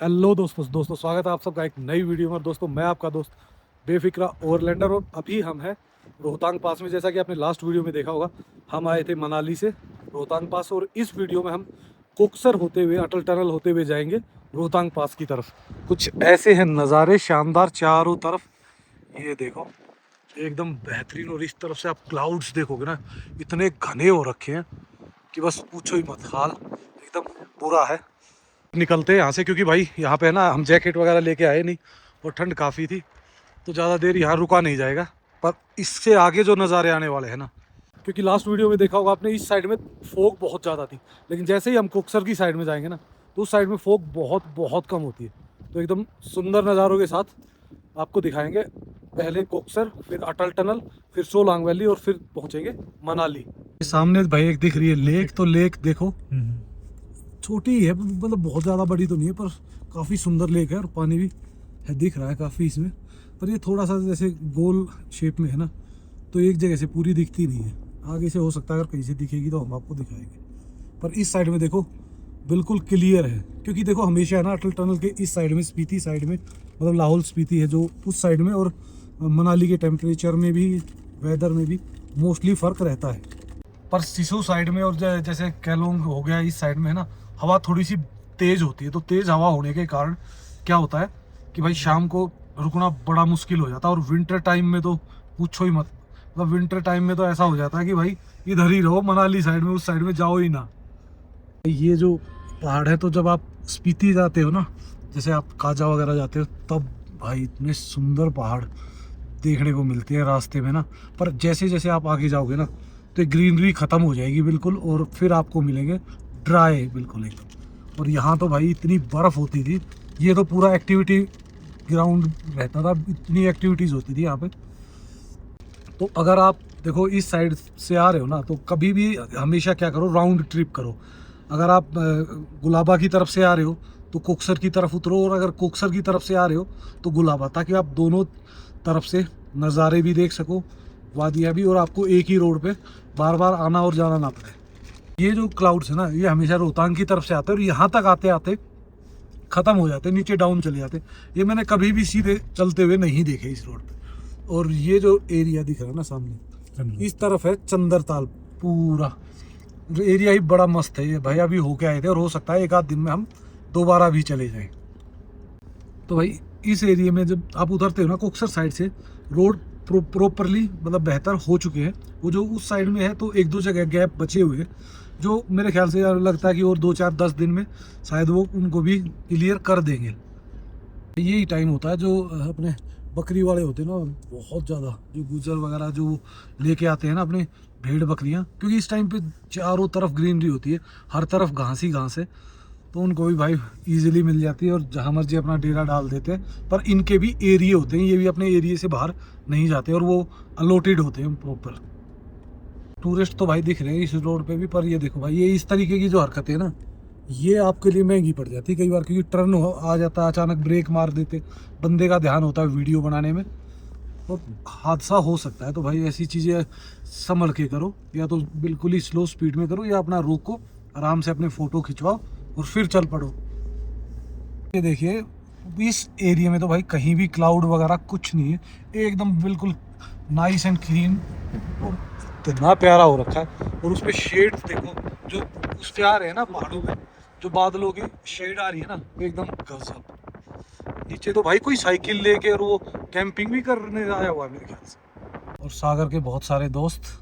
Hello दोस्तों स्वागत है आप सबका एक नई वीडियो में। दोस्तों मैं आपका दोस्त बेफिक्रा ओवरलैंडर, और अभी हम हैं रोहतांग पास में। जैसा कि आपने लास्ट वीडियो में देखा होगा, हम आए थे मनाली से रोहतांग पास, और इस वीडियो में हम कोकसर होते हुए, अटल टनल होते हुए जाएंगे रोहतांग पास की तरफ। कुछ ऐसे हैं नज़ारे शानदार चारों तरफ, ये देखो एकदम बेहतरीन। और इस तरफ से आप क्लाउड्स देखोगे ना, इतने घने हो रखे हैं कि बस पूछो ही मत, हाल एकदम बुरा है। निकलते हैं यहाँ से, क्योंकि भाई यहाँ पे है ना, हम जैकेट वगैरह लेके आए नहीं और ठंड काफ़ी थी, तो ज़्यादा देर यहाँ रुका नहीं जाएगा। पर इससे आगे जो नज़ारे आने वाले हैं ना, क्योंकि लास्ट वीडियो में देखा होगा आपने, इस साइड में फोग बहुत ज़्यादा थी, लेकिन जैसे ही हम कोकसर की साइड में जाएंगे ना, तो उस साइड में फोग बहुत बहुत कम होती है। तो एकदम सुंदर नज़ारों के साथ आपको दिखाएंगे। पहले कोकसर, फिर अटल टनल, फिर सोलांग वैली, और फिर पहुँचेंगे मनाली। सामने भाई एक दिख रही है लेक, तो लेक देखो छोटी है, मतलब बहुत ज़्यादा बड़ी तो नहीं है, पर काफ़ी सुंदर लेक है और पानी भी है, दिख रहा है काफ़ी इसमें। पर ये थोड़ा सा जैसे गोल शेप में है ना, तो एक जगह से पूरी दिखती नहीं है। आगे से हो सकता है अगर कहीं से दिखेगी तो हम आपको दिखाएंगे, पर इस साइड में देखो बिल्कुल क्लियर है। क्योंकि देखो हमेशा है ना, अटल टनल के इस साइड में, स्पीति साइड में, मतलब लाहौल स्पीति है जो उस साइड में, और मनाली के टेम्परेचर में भी, वेदर में भी मोस्टली फ़र्क रहता है। पर सिसु साइड में और जैसे कैलोंग हो गया, इस साइड में है ना, हवा थोड़ी सी तेज़ होती है। तो तेज़ हवा होने के कारण क्या होता है कि भाई शाम को रुकना बड़ा मुश्किल हो जाता है। और विंटर टाइम में तो पूछो ही मत, मतलब विंटर टाइम में तो ऐसा हो जाता है कि भाई इधर ही रहो, मनाली साइड में, उस साइड में जाओ ही ना। ये जो पहाड़ है, तो जब आप स्पीति जाते हो ना, जैसे आप काजा वगैरह जाते हो, तब भाई इतने सुंदर पहाड़ देखने को मिलते हैं रास्ते में ना। पर जैसे जैसे आप आगे जाओगे ना, तो ग्रीनरी ख़त्म हो जाएगी बिल्कुल, और फिर आपको मिलेंगे ड्राई बिल्कुल एकदम। और यहाँ तो भाई इतनी बर्फ़ होती थी, ये तो पूरा एक्टिविटी ग्राउंड रहता था, इतनी एक्टिविटीज़ होती थी यहाँ पे। तो अगर आप देखो इस साइड से आ रहे हो ना, तो कभी भी हमेशा क्या करो, राउंड ट्रिप करो। अगर आप गुलाबा की तरफ से आ रहे हो तो कोकसर की तरफ उतरो, और अगर कोकसर की तरफ से आ रहे हो तो गुलाबा, ताकि आप दोनों तरफ से नज़ारे भी देख सको, वादियाँ भी, और आपको एक ही रोड पे बार बार आना और जाना ना पड़े। ये जो क्लाउड्स है ना, ये हमेशा रोहतांग की तरफ से आते हैं, और यहाँ तक आते आते ख़त्म हो जाते, नीचे डाउन चले जाते। ये मैंने कभी भी सीधे चलते हुए नहीं देखे इस रोड पे। और ये जो एरिया दिख रहा है ना सामने, इस तरफ है चंदरताल पूरा एरिया ही बड़ा मस्त है। ये भाई अभी होके आए थे, और हो सकता है एक आध दिन में हम दोबारा भी चले जाएं। तो भाई इस एरिया में जब आप उतरते हो ना, कोकसर साइड से रोड प्रॉपरली मतलब बेहतर हो चुके हैं। वो जो उस साइड में है, तो एक दो जगह गैप बचे हुए हैं, जो मेरे ख्याल से यार लगता है कि और 2 4 10 दिन में शायद वो उनको भी क्लियर कर देंगे। यही टाइम होता है जो अपने बकरी वाले होते हैं ना, बहुत ज़्यादा जो गुजर वगैरह जो लेके आते हैं ना अपने भेड़ बकरियां, क्योंकि इस टाइम पे चारों तरफ ग्रीनरी होती है, हर तरफ घास ही घास है, तो उनको भी भाई इजीली मिल जाती है और जहाँ मर्जी अपना डेरा डाल देते हैं। पर इनके भी एरिए होते हैं, ये भी अपने एरिए से बाहर नहीं जाते, और वो अलॉटेड होते हैं प्रॉपर। टूरिस्ट तो भाई दिख रहे हैं इस रोड पे भी, पर ये देखो भाई, ये इस तरीके की जो हरकतें है ना, ये आपके लिए महंगी पड़ जाती है कई बार, क्योंकि टर्न आ जाता है अचानक, ब्रेक मार देते, बंदे का ध्यान होता है वीडियो बनाने में, तो हादसा हो सकता है। तो भाई ऐसी चीज़ें संभल के करो, या तो बिल्कुल ही स्लो स्पीड में करो, या अपना रोको, आराम से अपने फ़ोटो खिंचवाओ और फिर चल पड़ो। ये देखिए इस एरिया में तो भाई कहीं भी क्लाउड वगैरह कुछ नहीं है, एकदम बिल्कुल नाइस एंड क्लीन, और इतना प्यारा हो रखा है। और उस पे शेड देखो, जो उस पे आ रहे हैं ना पहाड़ों में, जो बादलों की शेड आ रही है ना, वो एकदम गजब। नीचे तो भाई कोई साइकिल लेके और वो कैंपिंग भी करने आया हुआ है मेरे ख्याल से। और सागर के बहुत सारे दोस्त।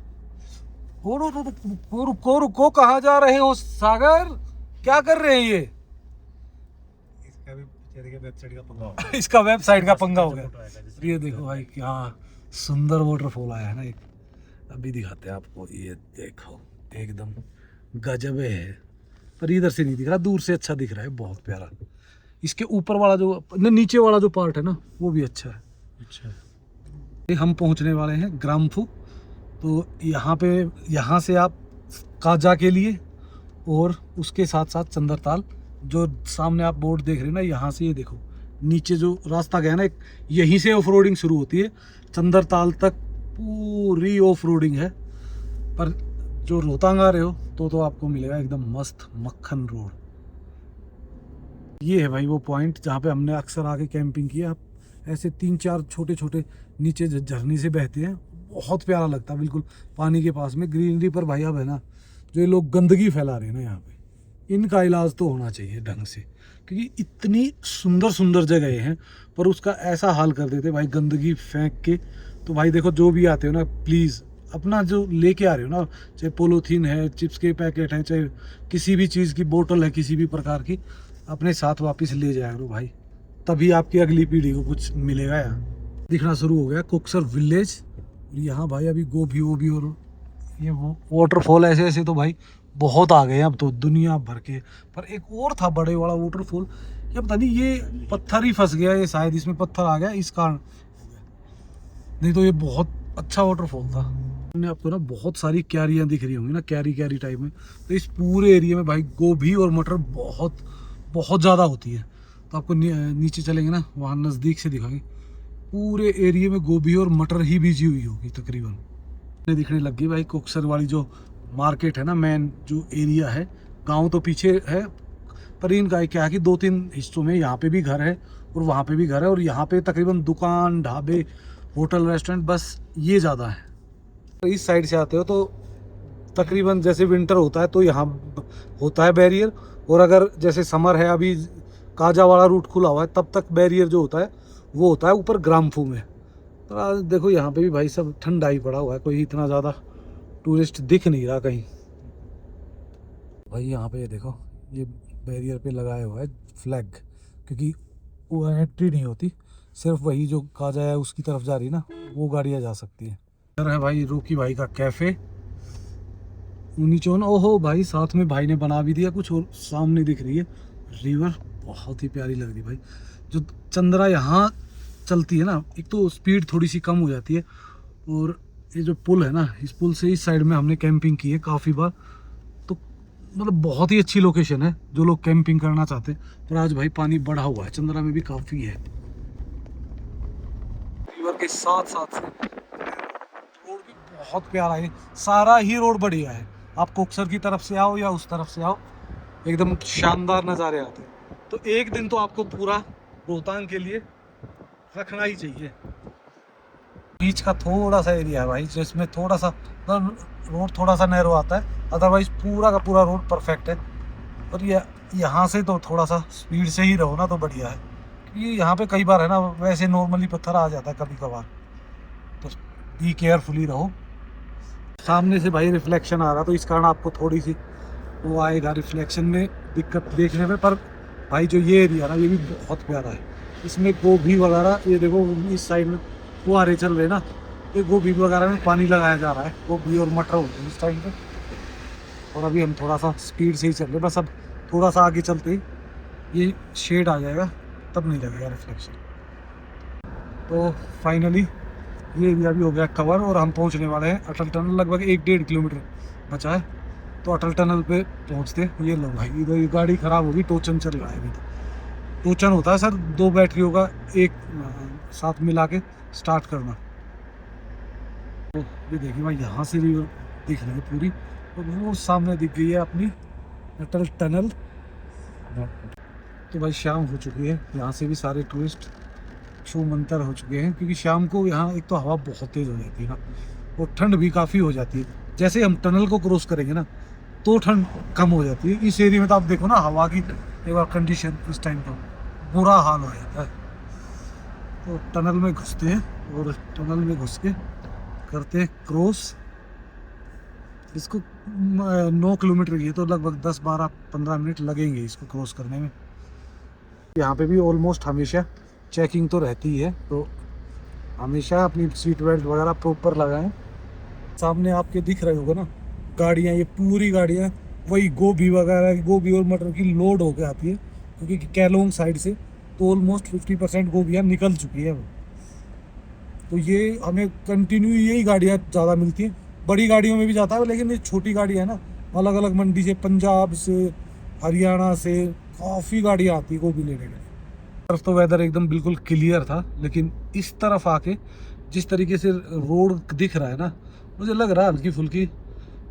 ओ रुको रुको रुको रुको, कहाँ जा रहे हो सागर, क्या कर रहे हैं ये? वेबसाइट का पंगा हो गया। इसका वेबसाइट का पंगा हो गया। फोटो आएगा जिसमें ये देखो भाई क्या सुंदर वाटरफॉल आया है ना एक, अभी दिखाते हैं आपको। ये देखो एकदम गजब है, पर इधर से नहीं दिख रहा, दूर से अच्छा दिख रहा है, बहुत प्यारा। इसके ऊपर वाला जो नीचे वाला जो पार्ट है ना, वो भी अच्छा है। अच्छा, ये हम पहुंचने वाले हैं ग्राम्फू। तो यहाँ पे, यहाँ से आप काजा के लिए, और उसके साथ साथ चंदरताल, जो सामने आप बोर्ड देख रहे हैं ना, यहाँ से ये देखो नीचे जो रास्ता गया ना एक, यहीं से ऑफ रोडिंग शुरू होती है, चंदरताल तक पूरी ऑफ रोडिंग है। पर जो रोहतांग आ रहे हो तो आपको मिलेगा एकदम मस्त मक्खन रोड। ये है भाई वो पॉइंट जहाँ पे हमने अक्सर आके कैंपिंग किया। ऐसे 3-4 छोटे छोटे नीचे झरने से बहते हैं, बहुत प्यारा लगता है बिल्कुल पानी के पास में ग्रीनरी। पर भाई अब है ना, जो ये लोग गंदगी फैला रहे हैं ना यहाँ पे, इनका इलाज तो होना चाहिए ढंग से, क्योंकि इतनी सुंदर सुंदर जगह हैं पर उसका ऐसा हाल कर देते भाई गंदगी फेंक के। तो भाई देखो, जो भी आते हो ना, प्लीज़ अपना जो लेके आ रहे हो ना, चाहे पोलोथीन है, चिप्स के पैकेट हैं, चाहे किसी भी चीज़ की बोतल है किसी भी प्रकार की, अपने साथ वापस ले जाया करो भाई, तभी आपकी अगली पीढ़ी को कुछ मिलेगा। यहाँ दिखना शुरू हो गया कोक्सर विलेज। यहाँ भाई अभी गोभी वोभी और ये वो वाटरफॉल ऐसे ऐसे तो भाई बहुत आ गए हैं अब तो दुनिया भर के। पर एक और था बड़े वाला वाटरफॉल, ये पता नहीं ये पत्थर ही फंस गया, ये शायद इसमें पत्थर आ गया इस कारण, नहीं तो ये बहुत अच्छा वाटरफॉल था। हमने आपको ना बहुत सारी क्यारियाँ दिख रही होंगी ना, क्यारी क्यारी टाइप में। तो इस पूरे एरिया में भाई गोभी और मटर बहुत बहुत ज़्यादा होती है। तो आपको नीचे चलेंगे ना, वहाँ नज़दीक से दिखाएंगे, पूरे एरिया में गोभी और मटर ही बीजी हुई होगी तकरीबन। दिखने लग गई भाई कोक्सर वाली जो मार्केट है ना, मेन जो एरिया है। गांव तो पीछे है, पर इनका क्या है कि 2-3 हिस्सों में यहाँ पे भी घर है और वहाँ पे भी घर है, और यहाँ पे तकरीबन दुकान, ढाबे, होटल, रेस्टोरेंट बस ये ज़्यादा है। तो इस साइड से आते हो तो तकरीबन जैसे विंटर होता है तो यहाँ होता है बैरियर, और अगर जैसे समर है, अभी काजा वाला रूट खुला हुआ है, तब तक बैरियर जो होता है वो होता है ऊपर ग्राम्फू में। तो आज देखो यहाँ पे भी भाई सब ठंडा ही पड़ा हुआ है, कोई इतना ज़्यादा टूरिस्ट दिख नहीं रहा कहीं। भाई यहाँ पे देखो, ये बैरियर पे लगाया हुआ है फ्लैग, क्योंकि वो एंट्री नहीं होती, सिर्फ वही जो काजा है उसकी तरफ जा रही है ना, वो गाड़ियाँ जा सकती है। इधर है भाई रोकी भाई का कैफ़े नीचोन। ओहो भाई, साथ में भाई ने बना भी दिया कुछ, और सामने दिख रही है रिवर, बहुत ही प्यारी लग रही भाई। जो चंद्रा यहाँ चलती है ना, एक तो स्पीड थोड़ी सी कम हो जाती है, और ये जो पुल है ना, इस पुल से इस साइड में हमने कैंपिंग की है काफ़ी बार। तो मतलब बहुत ही अच्छी लोकेशन है जो लोग कैंपिंग करना चाहते हैं। पर आज भाई पानी बढ़ा हुआ है, चंद्रा में भी काफ़ी है। रिवर के साथ साथ से रोड भी बहुत प्यारा है, सारा ही रोड बढ़िया है। आप कोक्सर की तरफ से आओ या उस तरफ से आओ, एकदम शानदार नज़ारे आते हैं। तो एक दिन तो आपको पूरा रोहतांग के लिए रखना ही चाहिए। बीच का थोड़ा सा एरिया है भाई, जिसमें थोड़ा सा रोड थोड़ा सा नैरो आता है, अदरवाइज पूरा का पूरा रोड परफेक्ट है। और ये यहाँ से तो थोड़ा सा स्पीड से ही रहो ना तो बढ़िया है, क्योंकि यहाँ पे कई बार है ना, वैसे नॉर्मली पत्थर आ जाता है कभी कभार, तो बी केयरफुली रहो। सामने से भाई रिफ्लेक्शन आ रहा, तो इस कारण आपको थोड़ी सी वो आएगा रिफ्लेक्शन में दिक्कत देखने में। पर भाई जो ये एरिया ना, ये भी बहुत प्यारा है। इसमें गोभी वगैरह, ये देखो इस साइड में फुहारे चल रहे ना, ये गोभी वगैरह में पानी लगाया जा रहा है, गोभी और मटर होते हैं इस टाइम पे। और अभी हम थोड़ा सा स्पीड से ही चल रहे हैं, बस अब थोड़ा सा आगे चलते ही ये शेड आ जाएगा, तब नहीं लगेगा रिफ्लेक्शन। तो फाइनली ये एरिया भी हो गया कवर, और हम पहुंचने वाले हैं अटल टनल। लगभग 1-1.5 किलोमीटर बचा है, तो अटल टनल पे पहुंचते हैं। ये लो भाई, इधर ये गाड़ी ख़राब होगी, टोचन चल रहा है अभी। तो टोचन होता है सर 2 बैटरियों का एक साथ मिला के स्टार्ट करना। तो ये देखिए भाई, यहाँ से रिवर दिख रही है पूरी, और वो सामने दिख गई है अपनी अटल टनल। तो भाई शाम हो चुकी है, यहाँ से भी सारे टूरिस्ट छू मंतर हो चुके हैं, क्योंकि शाम को यहाँ एक तो हवा बहुत तेज़ हो जाती है ना, और ठंड भी काफ़ी हो जाती है। जैसे हम टनल को क्रॉस करेंगे ना, तो ठंड कम हो जाती है। इस एरिया में तो आप देखो ना, हवा की एक बार कंडीशन इस टाइम पर बुरा हाल हो जाता है। तो टनल में घुसते हैं, और टनल में घुस के करते हैं क्रॉस इसको। 9 किलोमीटर की है, तो लगभग 10-12-15 मिनट लगेंगे इसको क्रॉस करने में। यहाँ पे भी ऑलमोस्ट हमेशा चेकिंग तो रहती ही है, तो हमेशा अपनी सीट बेल्ट वगैरह प्रॉपर लगाएं। सामने आपके दिख रहे होगा ना गाड़ियाँ, ये पूरी गाड़ियाँ वही गोभी वगैरह, गोभी और मटर की लोड होके आती है, क्योंकि कैलोंग साइड से तो ऑलमोस्ट 50% गोभियाँ निकल चुकी है। तो ये हमें कंटिन्यू यही गाड़ियाँ ज़्यादा मिलती हैं। बड़ी गाड़ियों में भी जाता है, लेकिन ये छोटी गाड़ी है ना, अलग अलग मंडी से, पंजाब से, हरियाणा से काफ़ी गाड़ियाँ आती है गोभी लेने के लिए। तरफ तो वेदर एकदम बिल्कुल क्लियर था, लेकिन इस तरफ आके जिस तरीके से रोड दिख रहा है ना, मुझे लग रहा है हल्की फुल्की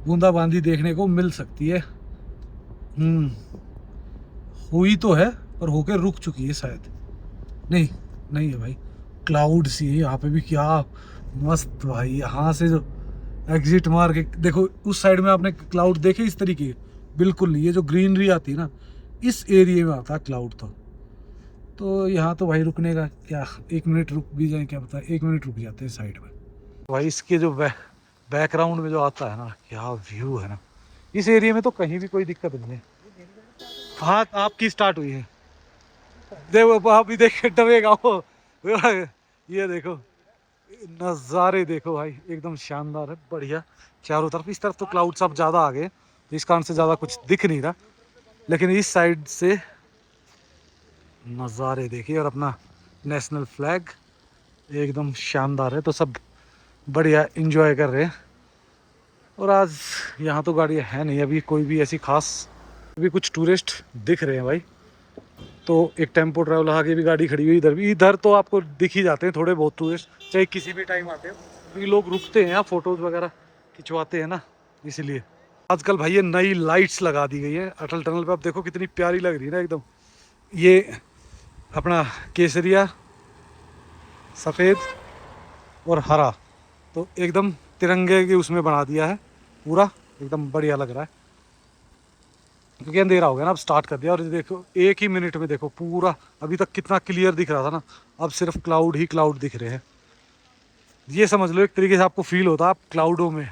बूंदाबांदी देखने को मिल सकती है। हुई तो है, और होके रुक चुकी है शायद। नहीं नहीं है भाई, क्लाउड सी है यहाँ पे भी, क्या मस्त भाई। यहाँ से जो एग्जिट मार के देखो उस साइड में, आपने क्लाउड देखे इस तरीके के? बिल्कुल नहीं, ये जो ग्रीनरी आती है ना इस एरिया में आता है क्लाउड। तो यहाँ तो भाई रुकने का क्या, 1 मिनट रुक भी जाए क्या पता, 1 मिनट रुक जाते हैं साइड में। भाई इसके जो बैकग्राउंड में जो आता है ना, क्या व्यू है ना इस एरिया में, तो कहीं भी कोई दिक्कत नहीं है। हाँ आपकी स्टार्ट हुई है, देखो आप भी देख के डरेगा वो। ये देखो नज़ारे देखो भाई, एकदम शानदार है, बढ़िया। चारों तरफ, इस तरफ तो क्लाउड्स अब ज़्यादा आ गए तो इस कारण से ज़्यादा कुछ दिख नहीं रहा, लेकिन इस साइड से नज़ारे देखिए। और अपना नेशनल फ्लैग एकदम शानदार है, तो सब बढ़िया एंजॉय कर रहे हैं। और आज यहाँ तो गाड़ियाँ है नहीं अभी कोई भी ऐसी खास, अभी कुछ टूरिस्ट दिख रहे हैं भाई। तो एक टेम्पो ट्रैवल आगे भी गाड़ी खड़ी हुई, इधर तो आपको दिख ही जाते हैं थोड़े बहुत टूरिस्ट, चाहे किसी भी टाइम आते हैं, क्योंकि लोग रुकते हैं यहाँ फोटोज़ वगैरह खिंचवाते हैं ना, इसलिए। आजकल भाई ये नई लाइट्स लगा दी गई है अटल टनल पे, आप देखो कितनी प्यारी लग रही है ना एकदम। ये अपना केसरिया, सफ़ेद और हरा, तो एकदम तिरंगे के उसमें बना दिया है पूरा, एकदम बढ़िया लग रहा है। क्योंकि अंधेरा हो गया ना, अब स्टार्ट कर दिया। और देखो 1 ही मिनट में देखो पूरा, अभी तक कितना क्लियर दिख रहा था ना, अब सिर्फ क्लाउड ही क्लाउड दिख रहे हैं। ये समझ लो एक तरीके से आपको फील होता है आप क्लाउडों में।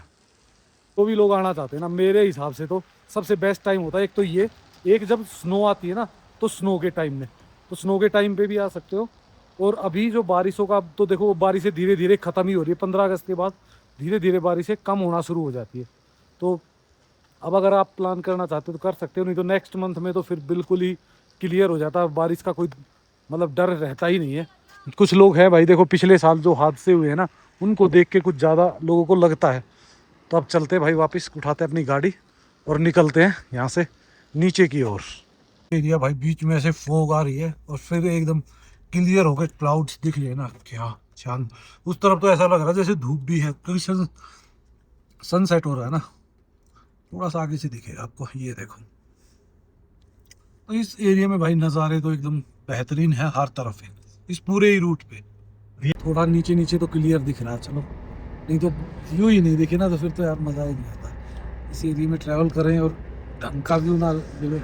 तो भी लोग आना चाहते हैं ना, मेरे हिसाब से तो सबसे बेस्ट टाइम होता है एक तो ये, एक जब स्नो आती है ना, तो स्नो के टाइम में, तो स्नो के टाइम पे भी आ सकते हो। और अभी जो बारिशों का, तो देखो बारिशें धीरे धीरे ख़त्म ही हो रही है, 15 अगस्त के बाद धीरे धीरे बारिशें कम होना शुरू हो जाती है। तो अब अगर आप प्लान करना चाहते हो तो कर सकते हो, नहीं तो नेक्स्ट मंथ में तो फिर बिल्कुल ही क्लियर हो जाता है, बारिश का कोई मतलब डर रहता ही नहीं है। कुछ लोग हैं भाई, देखो पिछले साल जो हादसे हुए हैं ना, उनको देख के कुछ ज़्यादा लोगों को लगता है। तो अब चलते हैं भाई, वापस उठाते हैं अपनी गाड़ी और निकलते हैं यहाँ से नीचे की ओर। एरिया भाई बीच में ऐसे फोग आ रही है और फिर एकदम क्लियर होकर क्लाउड्स दिख रहे हैं ना, क्या चांद। उस तरफ तो ऐसा लग रहा है जैसे धूप भी है, क्योंकि सनसेट हो रहा है ना, थोड़ा सा आगे से दिखेगा आपको, ये देखो। तो इस एरिया में भाई नज़ारे तो एकदम बेहतरीन है हर तरफ है, इस पूरे ही रूट पे। थोड़ा नीचे नीचे तो क्लियर दिख रहा है, चलो, नहीं तो व्यू ही नहीं दिखे ना तो फिर तो यार मज़ा ही नहीं आता। इस एरिया में ट्रैवल करें और ढंग का व्यू ना मिले,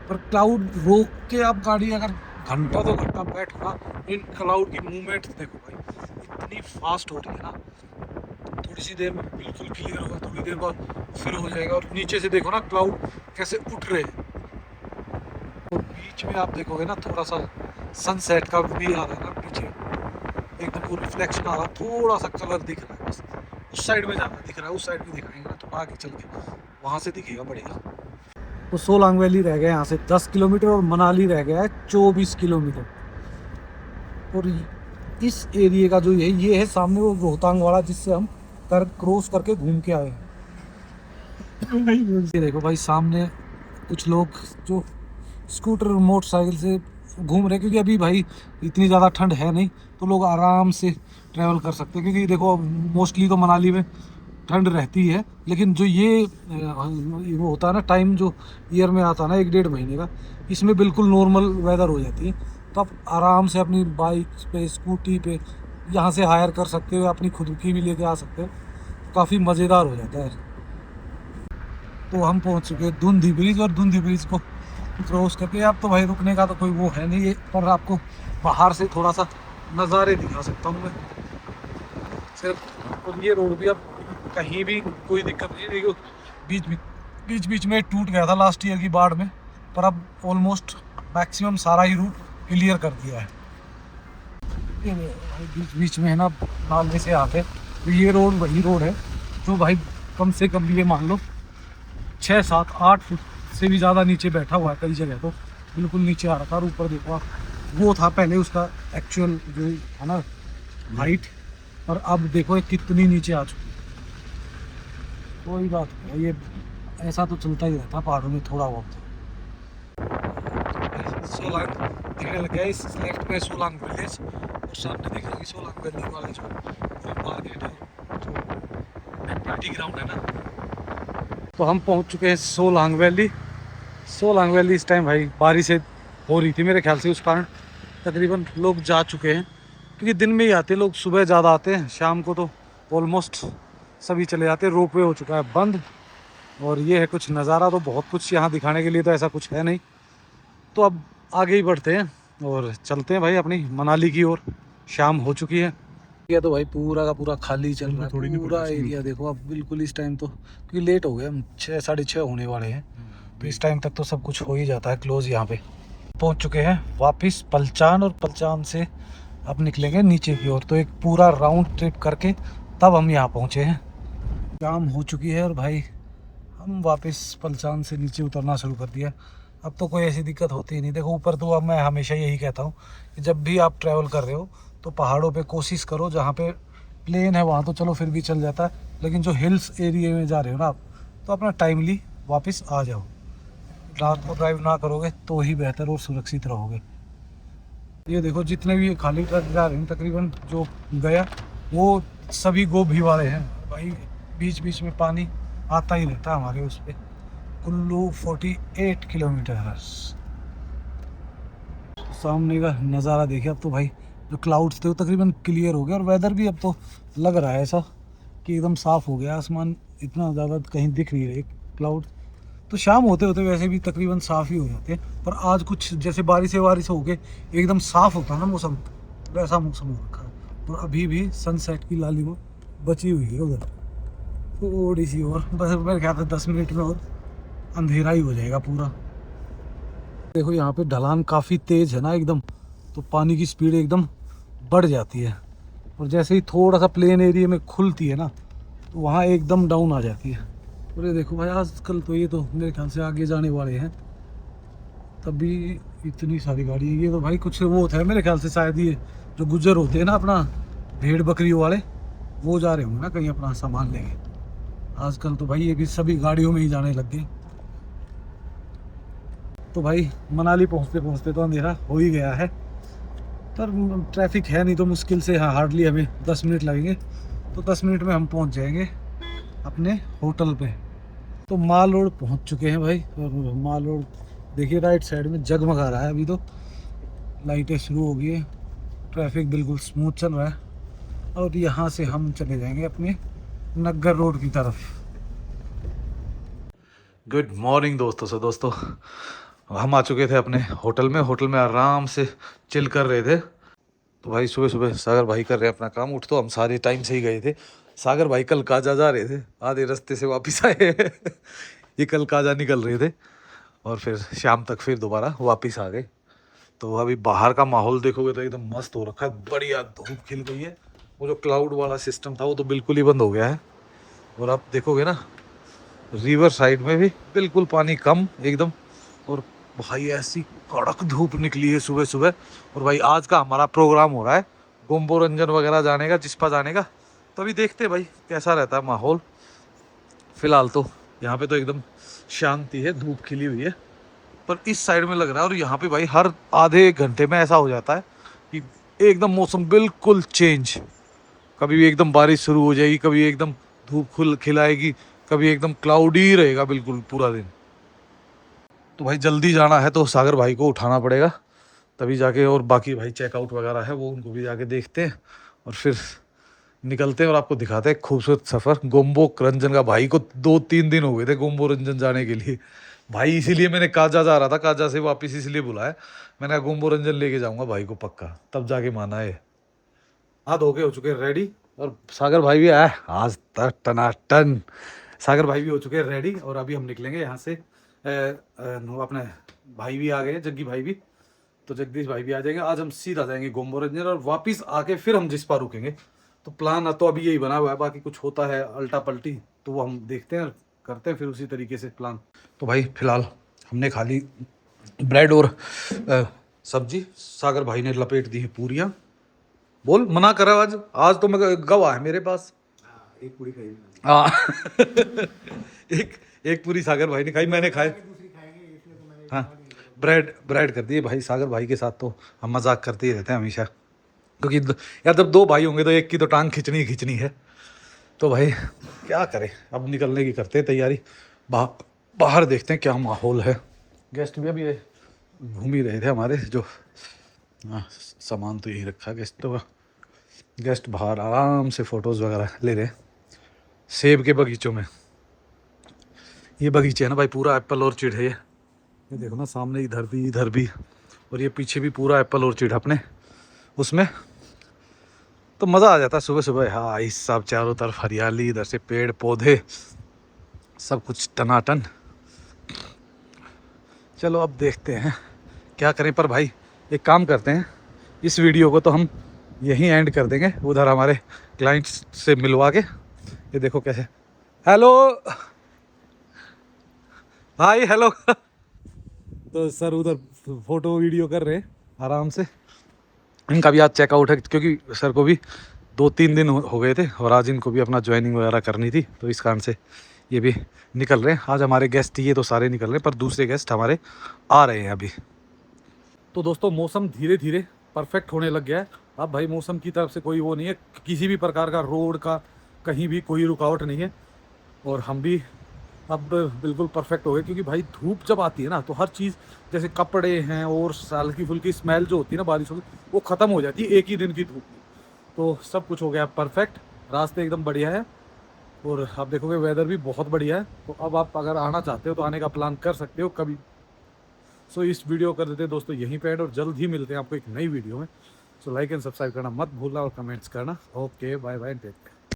पर क्लाउड रोक के आप गाड़ी अगर घंटा 2 घंटा बैठो ना, इन क्लाउड की मूवमेंट देखो भाई, इतनी फास्ट हो रही है ना, थोड़ी सी देर में बिल्कुल क्लियर होगा, थोड़ी देर बाद फिर हो जाएगा। और नीचे से देखो ना क्लाउड कैसे उठ रहे हैं, और बीच में आप देखोगे ना थोड़ा सा सनसेट का भी आ रहा है ना पीछे, एकदम वो रिफ्लेक्शन आ रहा है, थोड़ा सा कलर दिख रहा है बस। उस साइड में जाना दिख रहा है, उस साइड में दिखाएंगे ना थोड़ा आगे चल के, वहाँ से दिखेगा बढ़ेगा। तो सोलांग वैली रह गया यहाँ से 10 किलोमीटर और मनाली रह गया है 24 किलोमीटर। और इस एरिया का जो ये है सामने वो रोहतांग वाला, जिससे हम क्रॉस करके घूम के आए हैं। ये देखो भाई सामने कुछ लोग जो स्कूटर और मोटरसाइकिल से घूम रहे हैं, क्योंकि अभी भाई इतनी ज़्यादा ठंड है नहीं, तो लोग आराम से ट्रैवल कर सकते हैं। क्योंकि देखो मोस्टली तो मनाली में ठंड रहती है, लेकिन जो ये वो होता है ना टाइम जो ईयर में आता है ना 1-1.5 महीने का, इसमें बिल्कुल नॉर्मल वेदर हो जाती है। तो आप आराम से अपनी बाइक पे, स्कूटी पे यहाँ से हायर कर सकते हो, अपनी खुद की भी लेके आ सकते हो, काफ़ी मज़ेदार हो जाता है। तो हम पहुँच चुके हैं धुंधी ब्रिज, और धुंधी ब्रिज को क्रॉस करके अब तो भाई रुकने का तो कोई वो है नहीं, पर आपको बाहर से थोड़ा सा नज़ारे दिखा सकता हूँ मैं सिर्फ। और ये रोड भी अब कहीं भी कोई दिक्कत नहीं, देखो बीच में टूट गया था लास्ट ईयर की बाढ़ में, पर अब ऑलमोस्ट मैक्सिमम सारा ही रूट क्लियर कर दिया है। बीच में है ना नाले से आते, तो ये रोड वही रोड है जो भाई कम से कम ये मान लो 6-7-8 फुट से भी ज़्यादा नीचे बैठा हुआ है कई जगह, तो बिल्कुल नीचे आ रहा था। और ऊपर देखो आप, वो था पहले उसका एक्चुअल जो है ना हाइट, और अब देखो कितनी नीचे आ चुकी है। कोई बात नहीं, ये ऐसा तो चलता ही रहता पहाड़ों में थोड़ा बहुत। सोलांग दिखने लग गया, इस लेफ्ट में सोलांग विलेज, और सामने देख रहे सोलांग वैली वाले जो मार्केट है, जो एक्टिविटी ग्राउंड है ना। तो हम पहुंच चुके हैं सोलांग वैली। सोलांग वैली इस टाइम भाई बारिशें हो रही थी मेरे ख्याल से, उस कारण तकरीबन लोग जा चुके हैं, क्योंकि दिन में ही आते लोग, सुबह ज़्यादा आते हैं, शाम को तो ऑलमोस्ट सभी चले जाते हैं। रोपवे हो चुका है बंद। और ये है कुछ नज़ारा, तो बहुत कुछ यहाँ दिखाने के लिए तो ऐसा कुछ है नहीं। तो अब आगे ही बढ़ते हैं और चलते हैं भाई अपनी मनाली की ओर। शाम हो चुकी है। ये तो भाई पूरा का पूरा खाली चल रहा है, पूरा एरिया देखो अब बिल्कुल इस टाइम तो, क्योंकि लेट हो गए हम, 6 साढ़े 6 होने वाले हैं, तो इस टाइम तक तो सब कुछ हो ही जाता है क्लोज। यहाँ पे पहुँच चुके हैं वापस पलचान, और पलचान से अब निकलेंगे नीचे की ओर। तो एक पूरा राउंड ट्रिप करके तब हम यहाँ पहुँचे हैं। शाम हो चुकी है और भाई हम वापस पलचान से नीचे उतरना शुरू कर दिया। अब तो कोई ऐसी दिक्कत होती ही नहीं। देखो ऊपर तो अब मैं हमेशा यही कहता हूँ कि जब भी आप ट्रैवल कर रहे हो तो पहाड़ों पे कोशिश करो, जहाँ पे प्लेन है वहाँ तो चलो फिर भी चल जाता है, लेकिन जो हिल्स एरिया में जा रहे हो ना आप, तो अपना टाइमली वापस आ जाओ। रात को ड्राइव ना करोगे तो ही बेहतर और सुरक्षित रहोगे। ये देखो जितने भी खाली ट्रक जा रहे हैं तकरीबन जो गया, वो सभी गोभी वाले हैं भाई। बीच बीच में पानी आता ही रहता है हमारे उस पर। कुल्लू 48 किलोमीटर। सामने का नज़ारा देखिए। अब तो भाई जो क्लाउड्स थे वो तकरीबन क्लियर हो गया, और वेदर भी अब तो लग रहा है ऐसा कि एकदम साफ़ हो गया। आसमान इतना ज़्यादा कहीं दिख नहीं रहे क्लाउड। तो शाम होते होते वैसे भी तकरीबन साफ़ ही हो जाते हैं, पर आज कुछ जैसे बारिश हो गए एकदम साफ़ होता है ना मौसम, वैसा मौसम हो रखा है। और अभी भी सनसेट की लाली वो बची हुई है उधर थोड़ी सी, और बस मेरे ख्याल से 10 मिनट में और अंधेरा ही हो जाएगा पूरा। देखो यहाँ पे ढलान काफ़ी तेज़ है ना एकदम, तो पानी की स्पीड एकदम बढ़ जाती है, और जैसे ही थोड़ा सा प्लेन एरिया में खुलती है ना तो वहाँ एकदम डाउन आ जाती है। और ये देखो भाई आजकल तो ये तो मेरे ख्याल से आगे जाने वाले हैं, तभी इतनी सारी गाड़ी है। ये तो भाई कुछ वो होता है मेरे ख्याल से, शायद ये जो गुजर होते हैं ना अपना भेड़ बकरियों वाले, वो जा रहे होंगे ना कहीं अपना सामान लेंगे। आजकल तो भाई ये भी सभी गाड़ियों में ही जाने लग गए। तो भाई मनाली पहुँचते पहुँचते तो अंधेरा हो ही गया है, पर ट्रैफिक है नहीं तो मुश्किल से, हाँ हार्डली हमें 10 मिनट लगेंगे। तो 10 मिनट में हम पहुँच जाएंगे अपने होटल पे। तो माल रोड पहुँच चुके हैं भाई, और माल रोड देखिए राइट साइड में जगमगा रहा है। अभी तो लाइटें शुरू हो गई है, ट्रैफिक बिल्कुल स्मूथ चल रहा है, और यहाँ से हम चले जाएंगे अपने नग्गर रोड की तरफ। गुड मॉर्निंग दोस्तों हम आ चुके थे अपने होटल में। होटल में आराम से चिल कर रहे थे। तो भाई सुबह सुबह सागर भाई कर रहे हैं अपना काम। उठ तो हम सारे टाइम से ही गए थे। सागर भाई कल काजा जा रहे थे, आधे रास्ते से वापस आए ये कल काजा निकल रहे थे, और फिर शाम तक फिर दोबारा वापस आ गए। तो अभी बाहर का माहौल देखोगे तो एकदम मस्त हो रखा है, बढ़िया धूप खिल गई है। वो जो क्लाउड वाला सिस्टम था वो तो बिल्कुल ही बंद हो गया है। और आप देखोगे ना रिवर साइड में भी बिल्कुल पानी कम एकदम। और भाई ऐसी कड़क धूप निकली है सुबह सुबह। और भाई आज का हमारा प्रोग्राम हो रहा है गोम्बो रंजन वगैरह जाने का, जिस्पा जाने का। तो अभी देखते हैं भाई कैसा रहता है माहौल। फिलहाल तो यहाँ पे तो एकदम शांति है, धूप खिली हुई है, पर इस साइड में लग रहा है। और यहाँ पे भाई हर आधे एक घंटे में ऐसा हो जाता है कि एकदम मौसम बिल्कुल चेंज। कभी भी एकदम बारिश शुरू हो जाएगी, कभी एकदम धूप खिलाएगी, कभी एकदम क्लाउडी रहेगा बिल्कुल पूरा दिन। तो भाई जल्दी जाना है तो सागर भाई को उठाना पड़ेगा तभी जाके, और बाकी भाई चेकआउट वगैरह है वो उनको भी जाके देखते हैं, और फिर निकलते हैं और आपको दिखाते हैं खूबसूरत सफ़र गोम्बो रंजन का। भाई को 2-3 दिन हो गए थे गोम्बो रंजन जाने के लिए भाई, इसीलिए मैंने काजा जा रहा था, काजा से वापस इसलिए बुलाया। मैंने कहा गोम्बो रंजन लेके जाऊंगा भाई को पक्का, तब जाके माना है। हाथ धो के हो चुके रेडी, और सागर भाई भी आया आज तक टनाटन। सागर भाई भी हो चुके हैं रेडी, और अभी हम निकलेंगे यहाँ से। अपने भाई भी आ गए, जग्गी भाई भी, तो जगदीश भाई भी आ जाएंगे। आज हम सीधा जाएंगे गोम्बो रंजन, और वापस आके फिर हम जिस्पा रुकेंगे। तो प्लान तो अभी यही बना हुआ है, बाकी कुछ होता है अल्टा पल्टी तो वो हम देखते हैं, करते हैं फिर उसी तरीके से प्लान। तो भाई फिलहाल हमने खा ली ब्रेड और सब्जी। सागर भाई ने लपेट दी है पूरियाँ। बोल मना करा आज तो मैं गवाह है मेरे पास। एक पूरी खाई। हाँ एक पूरी सागर भाई ने खाई, मैंने खाए। हाँ ब्रेड कर दिए भाई। सागर भाई के साथ तो हम मजाक करते ही रहते हैं हमेशा, क्योंकि यार जब 2 भाई होंगे तो एक की तो टांग खिंचनी ही खिंचनी है। तो भाई क्या करें, अब निकलने की करते हैं तैयारी। बाहर देखते हैं क्या माहौल है। गेस्ट भी अभी घूम ही रहे थे हमारे जो सामान तो यही रखा गेस्टों का। गेस्ट बाहर आराम से फ़ोटोज़ वगैरह ले रहे हैं सेब के बगीचों में। ये बगीचे है ना भाई, पूरा एप्पल ऑर्चिड है ये देखो ना, सामने इधर भी और ये पीछे भी पूरा एप्पल ऑर्चिड अपने उसमें। तो मज़ा आ जाता है सुबह सुबह। हाँ इस सब चारों तरफ हरियाली, इधर से पेड़ पौधे सब कुछ टनाटन। चलो अब देखते हैं क्या करें, पर भाई एक काम करते हैं, इस वीडियो को तो हम यहीं एंड कर देंगे, उधर हमारे क्लाइंट्स से मिलवा के। ये देखो कैसे, हेलो हाय हेलो तो सर उधर फोटो वीडियो कर रहे हैं आराम से। इनका भी आज चेकआउट है क्योंकि सर को भी 2-3 दिन हो गए थे और आज इनको भी अपना ज्वाइनिंग वगैरह करनी थी, तो इस कारण से ये भी निकल रहे हैं। आज हमारे गेस्ट ये तो सारे निकल रहे हैं, पर दूसरे गेस्ट हमारे आ रहे हैं अभी। तो दोस्तों मौसम धीरे धीरे परफेक्ट होने लग गया है। अब भाई मौसम की तरफ से कोई वो नहीं है, किसी भी प्रकार का रोड का कहीं भी कोई रुकावट नहीं है। और हम भी अब बिल्कुल परफेक्ट हो गए, क्योंकि भाई धूप जब आती है ना तो हर चीज़ जैसे कपड़े हैं और हल्की फुल्की स्मेल जो होती है ना बारिशों की, वो ख़त्म हो जाती है एक ही दिन की धूप में। तो सब कुछ हो गया परफेक्ट, रास्ते एकदम बढ़िया है और आप देखोगे वेदर भी बहुत बढ़िया है। तो अब आप अगर आना चाहते हो तो आने का प्लान कर सकते हो कभी। सो इस वीडियो कर देते हैं दोस्तों यहीं पे एंड, और जल्द ही मिलते हैं आपको एक नई वीडियो में। सो लाइक एंड सब्सक्राइब करना मत भूलना और कमेंट्स करना। Okay bye bye take care.